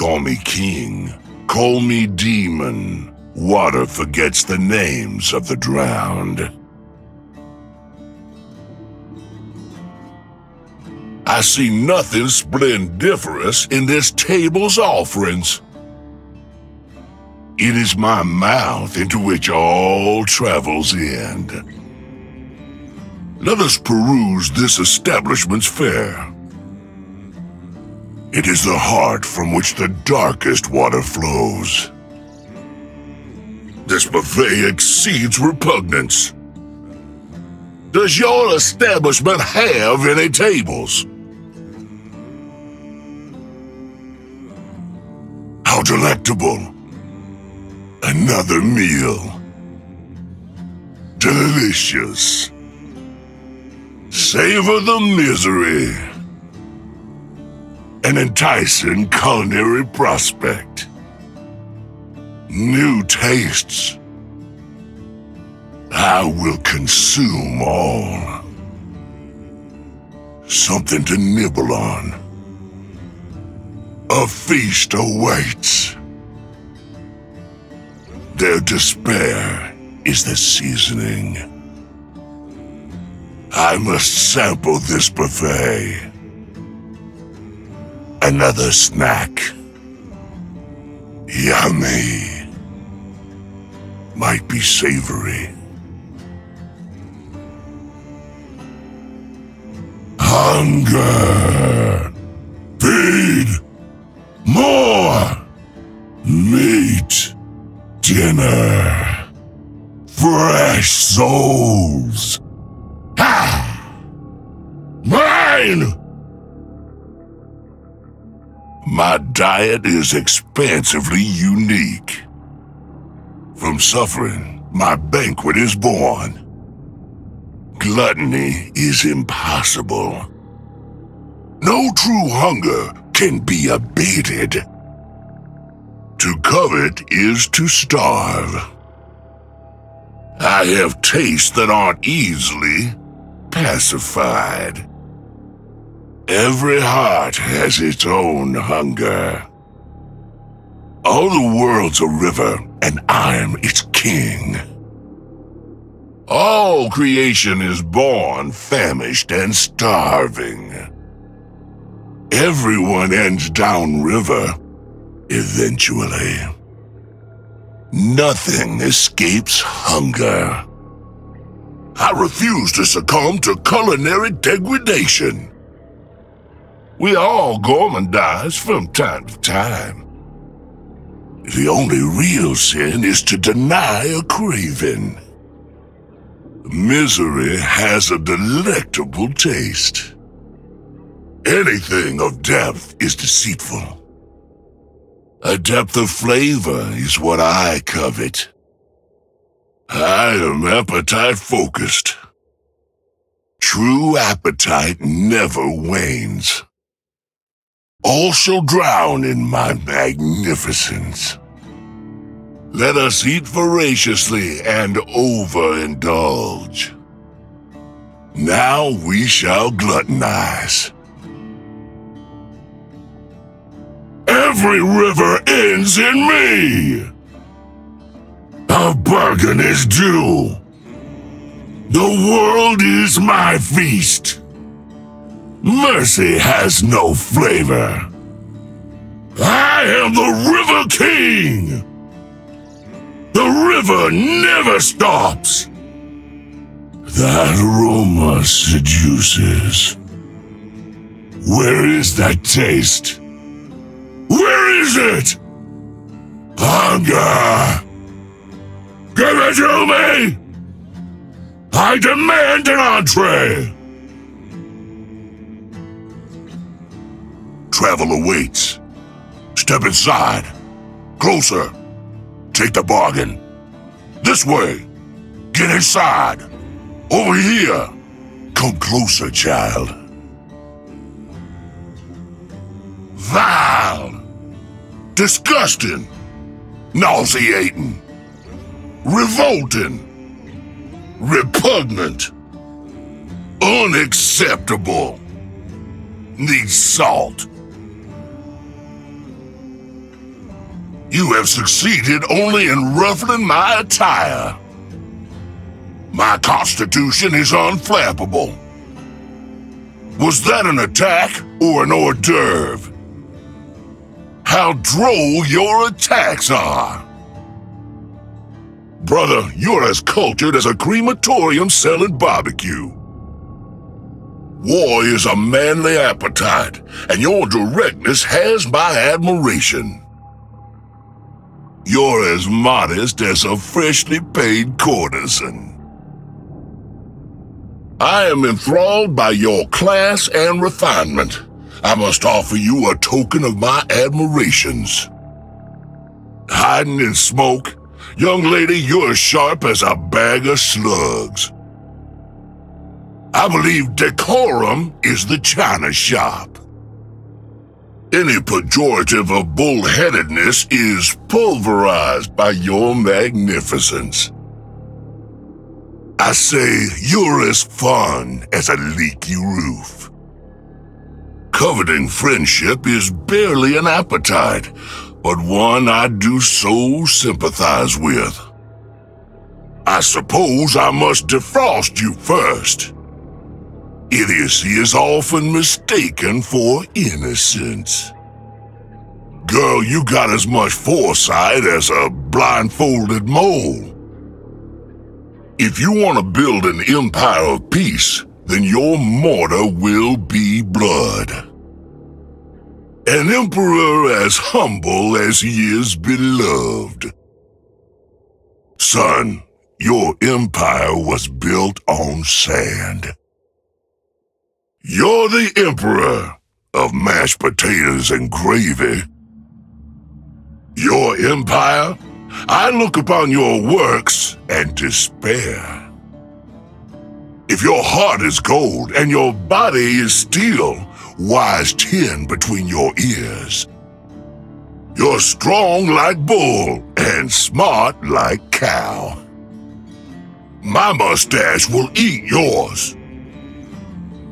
call me king, call me demon. Water forgets the names of the drowned. I see nothing splendiferous in this table's offerings. It is my mouth into which all travels end. Let us peruse this establishment's fare. It is the heart from which the darkest water flows. This buffet exceeds repugnance. Does your establishment have any tables? How delectable. Another meal. Delicious. Savor the misery. An enticing culinary prospect. New tastes. I will consume all. Something to nibble on. A feast awaits. Their despair is the seasoning. I must sample this buffet. Another snack. Yummy. Might be savory. Hunger. Feed. More. Meat. Dinner. Fresh souls. Ha! Mine! My diet is expansively unique. From suffering, my banquet is born. Gluttony is impossible. No true hunger can be abated. To covet is to starve. I have tastes that aren't easily pacified. Every heart has its own hunger. All the world's a river, and I'm its king. All creation is born famished and starving. Everyone ends downriver, eventually. Nothing escapes hunger. I refuse to succumb to culinary degradation. We all gourmandize from time to time. The only real sin is to deny a craving. Misery has a delectable taste. Anything of depth is deceitful. A depth of flavor is what I covet. I am appetite-focused. True appetite never wanes. All shall drown in my magnificence. Let us eat voraciously and overindulge. Now we shall gluttonize. Every river ends in me! A bargain is due. The world is my feast. Mercy has no flavor. I am the River King. The river never stops. That aroma seduces. Where is that taste? Where is it? Hunger! Give it to me! I demand an entree! Travel awaits. Step inside. Closer. Take the bargain. This way. Get inside. Over here. Come closer, child. Vile. Disgusting. Nauseating. Revolting. Repugnant. Unacceptable. Needs salt. You have succeeded only in ruffling my attire. My constitution is unflappable. Was that an attack or an hors d'oeuvre? How droll your attacks are. Brother, you're as cultured as a crematorium selling barbecue. War is a manly appetite, and your directness has my admiration. You're as modest as a freshly paid courtesan. I am enthralled by your class and refinement. I must offer you a token of my admirations. Hiding in smoke, young lady, you're as sharp as a bag of slugs. I believe decorum is the china shop. Any pejorative of bullheadedness is pulverized by your magnificence. I say you're as fun as a leaky roof. Coveting friendship is barely an appetite, but one I do so sympathize with. I suppose I must defrost you first. Idiocy is often mistaken for innocence. Girl, you got as much foresight as a blindfolded mole. If you want to build an empire of peace, then your mortar will be blood. An emperor as humble as he is beloved. Son, your empire was built on sand. You're the emperor of mashed potatoes and gravy. Your empire? I look upon your works and despair. If your heart is gold and your body is steel, wise 10 between your ears. You're strong like bull and smart like cow. My mustache will eat yours.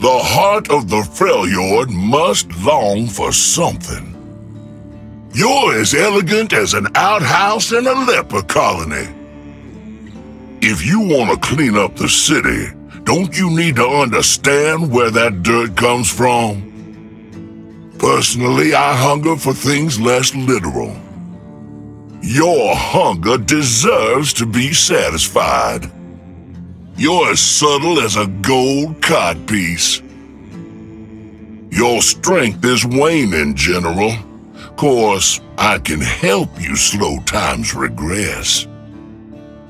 The heart of the Freljord must long for something. You're as elegant as an outhouse in a leper colony. If you want to clean up the city, don't you need to understand where that dirt comes from? Personally, I hunger for things less literal. Your hunger deserves to be satisfied. You're as subtle as a gold codpiece. Your strength is waning, General. Course, I can help you slow time's regress.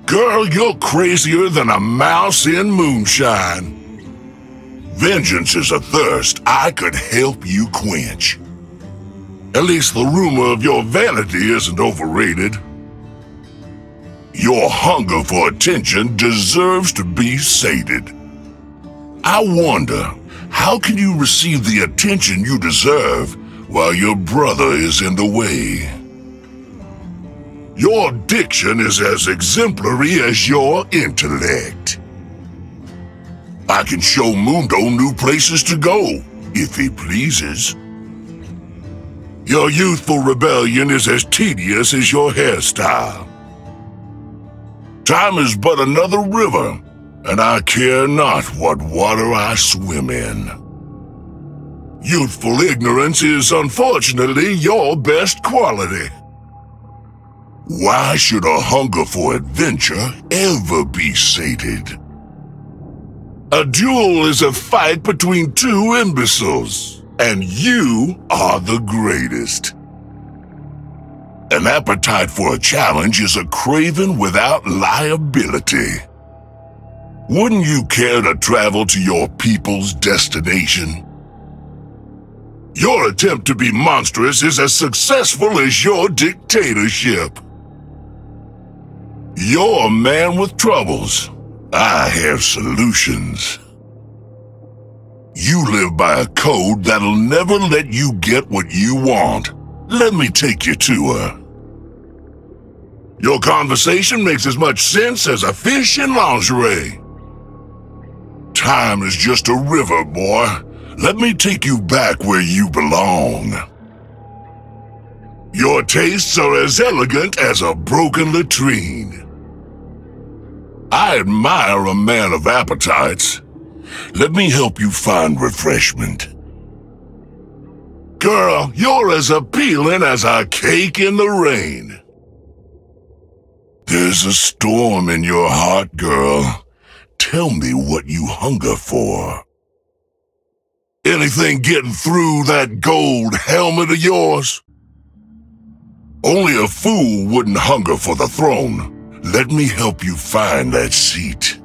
Girl, you're crazier than a mouse in moonshine. Vengeance is a thirst I could help you quench. At least the rumor of your vanity isn't overrated. Your hunger for attention deserves to be sated. I wonder, how can you receive the attention you deserve while your brother is in the way? Your diction is as exemplary as your intellect. I can show Mundo new places to go, if he pleases. Your youthful rebellion is as tedious as your hairstyle. Time is but another river, and I care not what water I swim in. Youthful ignorance is unfortunately your best quality. Why should a hunger for adventure ever be sated? A duel is a fight between two imbeciles, and you are the greatest. An appetite for a challenge is a craven without liability. Wouldn't you care to travel to your people's destination? Your attempt to be monstrous is as successful as your dictatorship. You're a man with troubles. I have solutions. You live by a code that'll never let you get what you want. Let me take you to her. Your conversation makes as much sense as a fish in lingerie. Time is just a river, boy. Let me take you back where you belong. Your tastes are as elegant as a broken latrine. I admire a man of appetites. Let me help you find refreshment. Girl, you're as appealing as a cake in the rain. There's a storm in your heart, girl. Tell me what you hunger for. Anything getting through that gold helmet of yours? Only a fool wouldn't hunger for the throne. Let me help you find that seat.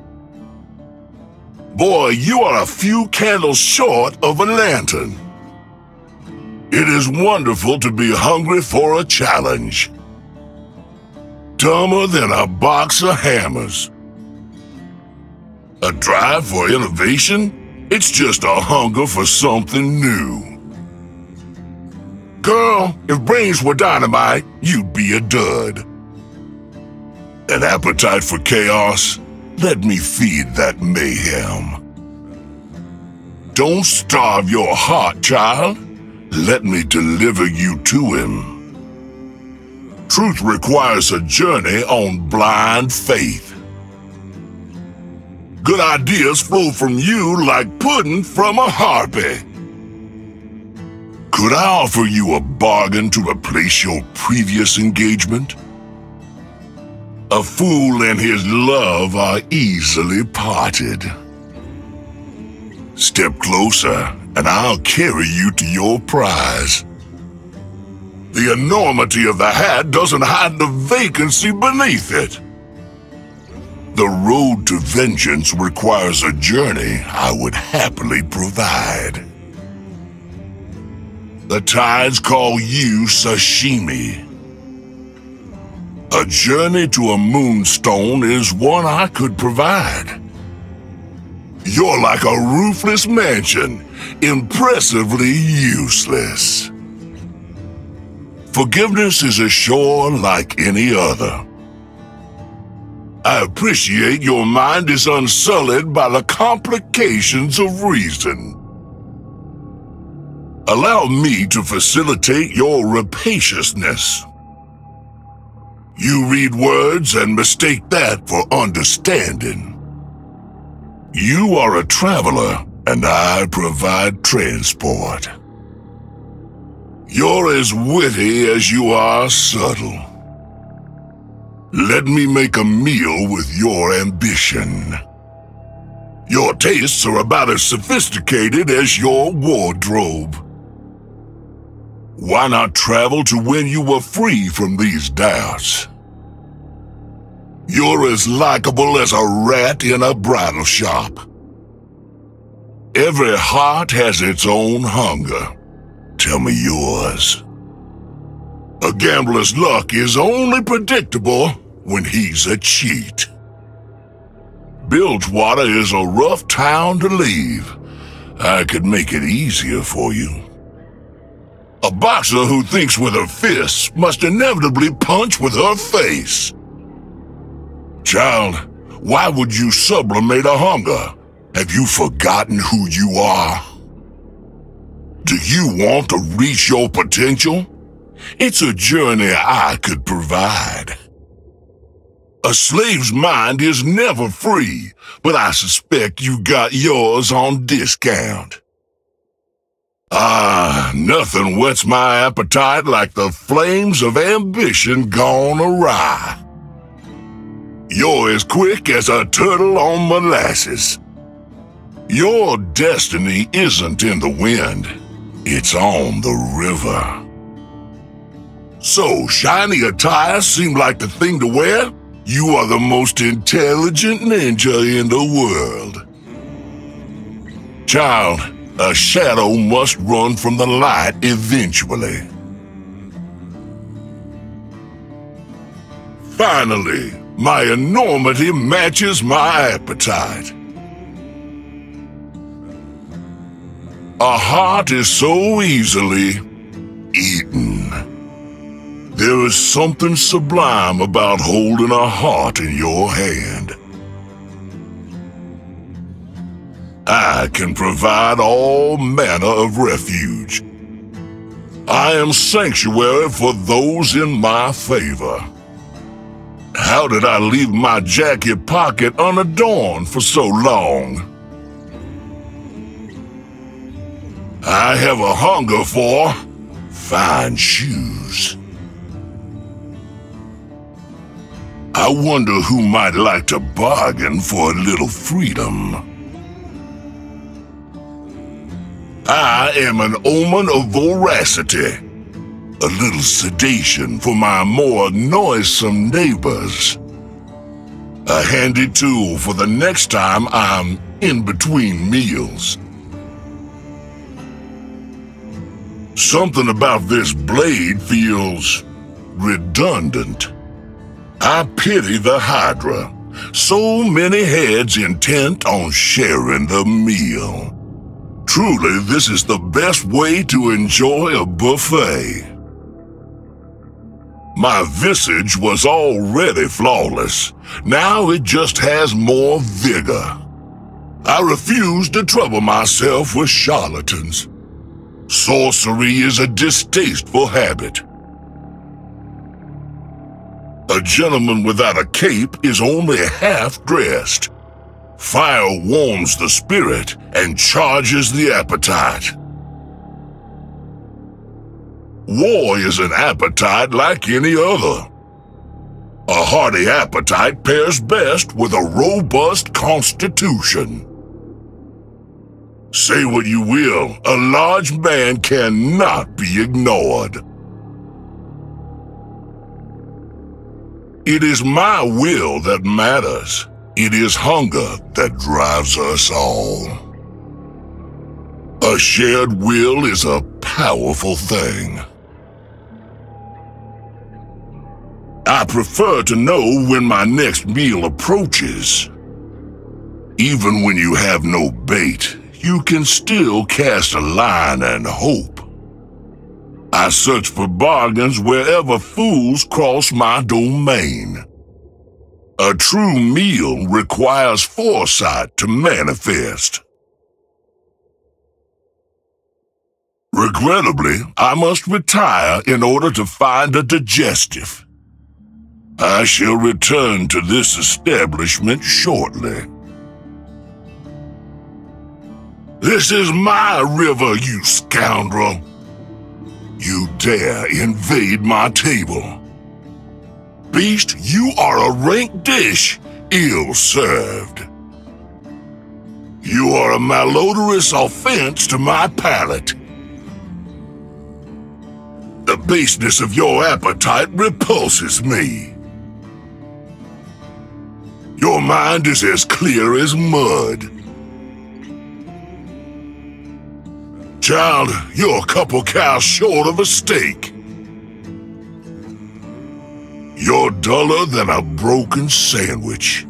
Boy, you are a few candles short of a lantern. It is wonderful to be hungry for a challenge. Dumber than a box of hammers. A drive for innovation? It's just a hunger for something new. Girl, if brains were dynamite, you'd be a dud. An appetite for chaos? Let me feed that mayhem. Don't starve your heart, child. Let me deliver you to him. Truth requires a journey on blind faith. Good ideas flow from you like pudding from a harpy. Could I offer you a bargain to replace your previous engagement? A fool and his love are easily parted. Step closer, and I'll carry you to your prize. The enormity of the hat doesn't hide the vacancy beneath it. The road to vengeance requires a journey I would happily provide. The tides call you sashimi. A journey to a moonstone is one I could provide. You're like a roofless mansion, impressively useless. Forgiveness is a shore like any other. I appreciate your mind is unsullied by the complications of reason. Allow me to facilitate your rapaciousness. You read words and mistake that for understanding. You are a traveler, and I provide transport. You're as witty as you are subtle. Let me make a meal with your ambition. Your tastes are about as sophisticated as your wardrobe. Why not travel to when you were free from these doubts? You're as likable as a rat in a bridal shop. Every heart has its own hunger. Tell me yours. A gambler's luck is only predictable when he's a cheat. Bilgewater is a rough town to leave. I could make it easier for you. A boxer who thinks with her fists must inevitably punch with her face. Child, why would you sublimate a hunger? Have you forgotten who you are? Do you want to reach your potential? It's a journey I could provide. A slave's mind is never free, but I suspect you got yours on discount. Nothing whets my appetite like the flames of ambition gone awry. You're as quick as a turtle on molasses. Your destiny isn't in the wind, it's on the river. So, shiny attire seemed like the thing to wear? You are the most intelligent ninja in the world. Child, a shadow must run from the light eventually. Finally, my enormity matches my appetite. A heart is so easily eaten. There is something sublime about holding a heart in your hand. I can provide all manner of refuge. I am sanctuary for those in my favor. How did I leave my jacket pocket unadorned for so long? I have a hunger for fine shoes. I wonder who might like to bargain for a little freedom. I am an omen of voracity, a little sedation for my more noisome neighbors, a handy tool for the next time I'm in between meals. Something about this blade feels redundant. I pity the Hydra. So many heads intent on sharing the meal. Truly, this is the best way to enjoy a buffet. My visage was already flawless. Now it just has more vigor. I refuse to trouble myself with charlatans. Sorcery is a distasteful habit. A gentleman without a cape is only half dressed. Fire warms the spirit and charges the appetite. War is an appetite like any other. A hearty appetite pairs best with a robust constitution. Say what you will, a large man cannot be ignored. It is my will that matters. It is hunger that drives us all. A shared will is a powerful thing. I prefer to know when my next meal approaches. Even when you have no bait, you can still cast a line and hope. I search for bargains wherever fools cross my domain. A true meal requires foresight to manifest. Regrettably, I must retire in order to find a digestive. I shall return to this establishment shortly. This is my river, you scoundrel. You dare invade my table. Beast, you are a rank dish, ill served. You are a malodorous offense to my palate. The baseness of your appetite repulses me. Your mind is as clear as mud. Child, you're a couple cows short of a steak. You're duller than a broken sandwich.